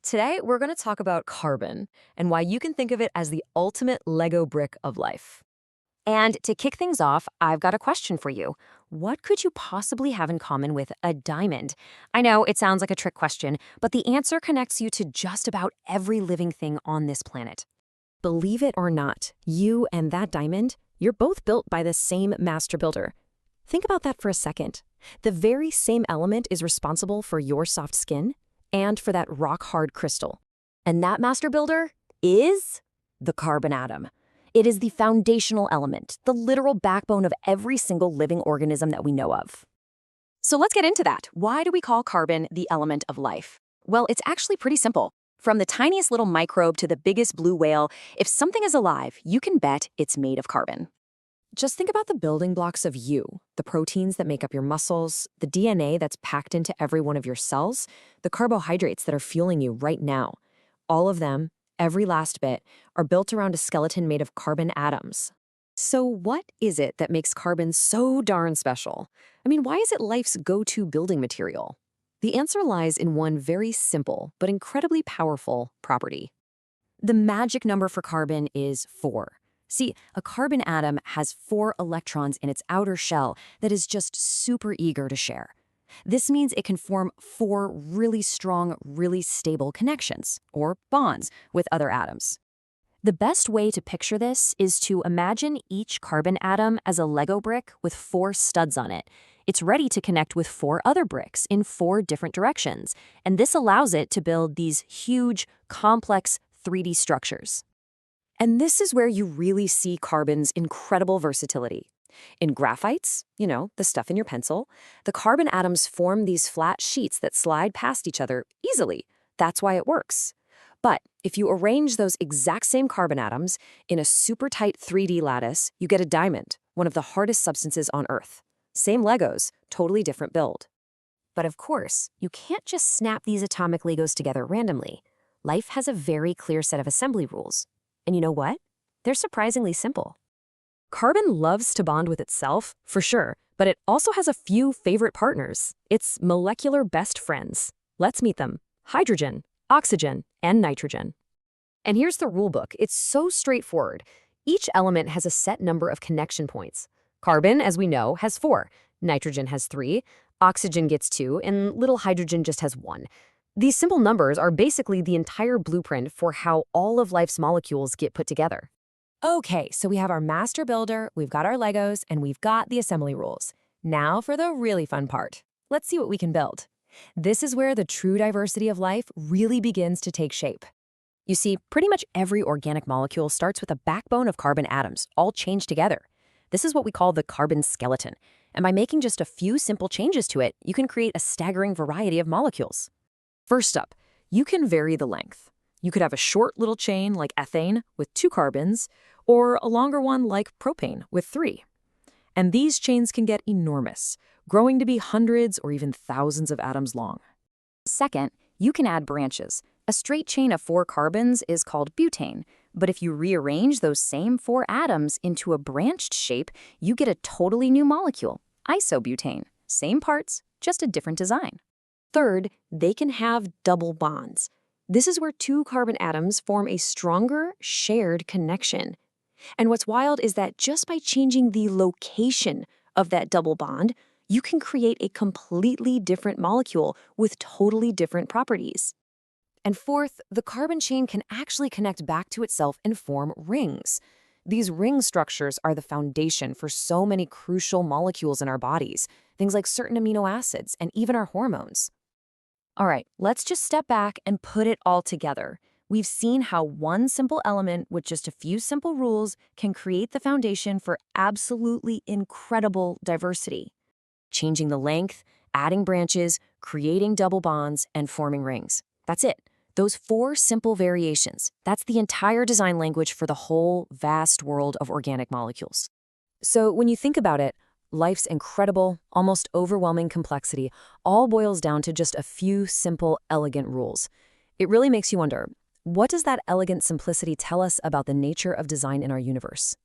Today, we're going to talk about carbon and why you can think of it as the ultimate Lego brick of life. And to kick things off, I've got a question for you. What could you possibly have in common with a diamond? I know it sounds like a trick question, but the answer connects you to just about every living thing on this planet. Believe it or not, you and that diamond, you're both built by the same master builder. Think about that for a second. The very same element is responsible for your soft skin and for that rock-hard crystal. And that master builder is the carbon atom. It is the foundational element, the literal backbone of every single living organism that we know of. So let's get into that. Why do we call carbon the element of life? Well, it's actually pretty simple. From the tiniest little microbe to the biggest blue whale, if something is alive, you can bet it's made of carbon. Just think about the building blocks of you, the proteins that make up your muscles, the DNA that's packed into every one of your cells, the carbohydrates that are fueling you right now. All of them, every last bit, are built around a skeleton made of carbon atoms. So what is it that makes carbon so darn special? I mean, why is it life's go-to building material? The answer lies in one very simple but incredibly powerful property. The magic number for carbon is 4. See, a carbon atom has 4 electrons in its outer shell that is just super eager to share. This means it can form 4 really strong, really stable connections, or bonds, with other atoms. The best way to picture this is to imagine each carbon atom as a Lego brick with 4 studs on it. It's ready to connect with 4 other bricks in 4 different directions, and this allows it to build these huge, complex 3D structures. And this is where you really see carbon's incredible versatility. In graphites, the stuff in your pencil, the carbon atoms form these flat sheets that slide past each other easily. That's why it works. But if you arrange those exact same carbon atoms in a super tight 3D lattice, you get a diamond, one of the hardest substances on Earth. Same Legos, totally different build. But of course, you can't just snap these atomic Legos together randomly. Life has a very clear set of assembly rules. And you know what? They're surprisingly simple. Carbon loves to bond with itself, for sure, but it also has a few favorite partners. Its molecular best friends. Let's meet them. Hydrogen, oxygen, and nitrogen. And here's the rule book. It's so straightforward. Each element has a set number of connection points. Carbon, as we know, has 4. Nitrogen has 3. Oxygen gets 2, and little hydrogen just has 1. These simple numbers are basically the entire blueprint for how all of life's molecules get put together. Okay, so we have our master builder, we've got our Legos, and we've got the assembly rules. Now for the really fun part. Let's see what we can build. This is where the true diversity of life really begins to take shape. You see, pretty much every organic molecule starts with a backbone of carbon atoms, all chained together. This is what we call the carbon skeleton. And by making just a few simple changes to it, you can create a staggering variety of molecules. First up, you can vary the length. You could have a short little chain like ethane with 2 carbons, or a longer one like propane with 3. And these chains can get enormous, growing to be hundreds or even thousands of atoms long. Second, you can add branches. A straight chain of 4 carbons is called butane, but if you rearrange those same 4 atoms into a branched shape, you get a totally new molecule, isobutane. Same parts, just a different design. Third, they can have double bonds. This is where 2 carbon atoms form a stronger, shared connection. And what's wild is that just by changing the location of that double bond, you can create a completely different molecule with totally different properties. And fourth, the carbon chain can actually connect back to itself and form rings. These ring structures are the foundation for so many crucial molecules in our bodies, things like certain amino acids and even our hormones. All right, let's just step back and put it all together. We've seen how one simple element with just a few simple rules can create the foundation for absolutely incredible diversity. Changing the length, adding branches, creating double bonds, and forming rings. That's it. Those 4 simple variations. That's the entire design language for the whole vast world of organic molecules. So when you think about it, life's incredible, almost overwhelming complexity all boils down to just a few simple, elegant rules. It really makes you wonder, what does that elegant simplicity tell us about the nature of design in our universe?